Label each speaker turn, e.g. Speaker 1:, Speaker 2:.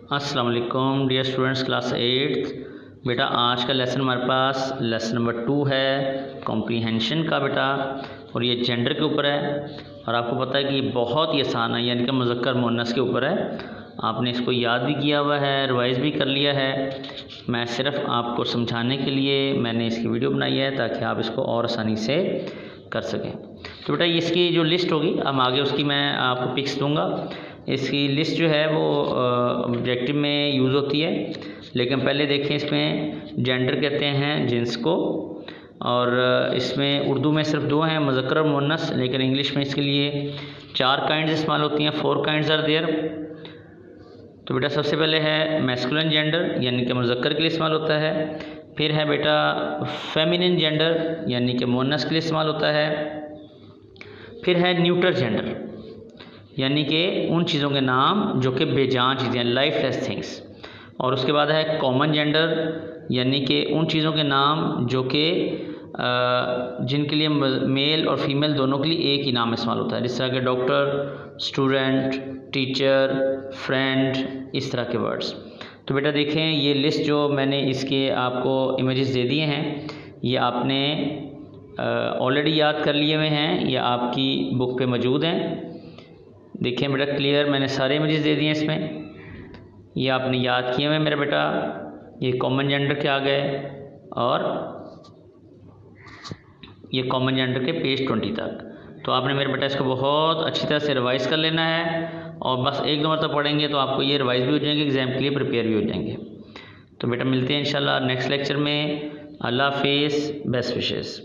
Speaker 1: अस्सलाम वालेकुम dear students class 8। बेटा आज का लेसन हमारे पास लेसन नंबर 2 है कॉम्प्रीहेंशन का बेटा, और ये जेंडर के ऊपर है। और आपको पता है कि ये बहुत ही आसान है, यानी कि मुज़क्कर मुअन्नस के ऊपर है। आपने इसको याद भी किया हुआ है, रिवाइज़ भी कर लिया है। मैं सिर्फ आपको समझाने के लिए मैंने इसकी वीडियो बनाई है ताकि आप इसको और आसानी से कर सकें। तो बेटा इसकी जो लिस्ट होगी हम आगे उसकी मैं आपको पिक्स दूंगा। इसकी लिस्ट जो है वो ऑब्जेक्टिव में यूज़ होती है, लेकिन पहले देखें इसमें जेंडर कहते हैं जिन्स को, और इसमें उर्दू में सिर्फ 2 हैं, मुज़क्कर और मुअन्नस, लेकिन इंग्लिश में इसके लिए 4 काइंड्स इस्तेमाल होती हैं, 4 काइंड्स आर देयर। तो बेटा सबसे पहले है मैस्कुलिन जेंडर, यानी कि मुज़क्कर के लिए इस्तेमाल होता है। फिर है बेटा फेमिनिन जेंडर, यानी कि मुअन्नस के लिए इस्तेमाल होता है। फिर है न्यूट्रल जेंडर, यानी कि उन चीज़ों के नाम जो कि बेजान चीज़ें, लाइफलेस थिंग्स। और उसके बाद है कॉमन जेंडर, यानी कि उन चीज़ों के नाम जो कि जिनके लिए मेल और फीमेल दोनों के लिए एक ही नाम इस्तेमाल होता है, जिस तरह के डॉक्टर, स्टूडेंट, टीचर, फ्रेंड, इस तरह के वर्ड्स। तो बेटा देखें ये लिस्ट जो मैंने इसके आपको इमेजेस दे दिए हैं, ये आपने ऑलरेडी याद कर लिए हुए हैं या आपकी बुक पे मौजूद हैं। देखिए बेटा क्लियर मैंने सारे इमेजेस दे दिए इसमें, ये आपने याद किए हुए मेरा बेटा। ये कॉमन जेंडर के आ गए और ये कॉमन जेंडर के पेज 20 तक। तो आपने मेरे बेटा इसको बहुत अच्छी तरह से रिवाइज़ कर लेना है, और बस 1-2 मरतबा पढ़ेंगे तो आपको ये रिवाइज़ भी हो जाएंगे, एग्ज़ाम के लिए प्रिपेयर भी हो जाएंगे। तो बेटा मिलते हैं इंशाल्लाह नेक्स्ट लेक्चर में। अल्लाह हाफिज़, बेस्ट विशेज़।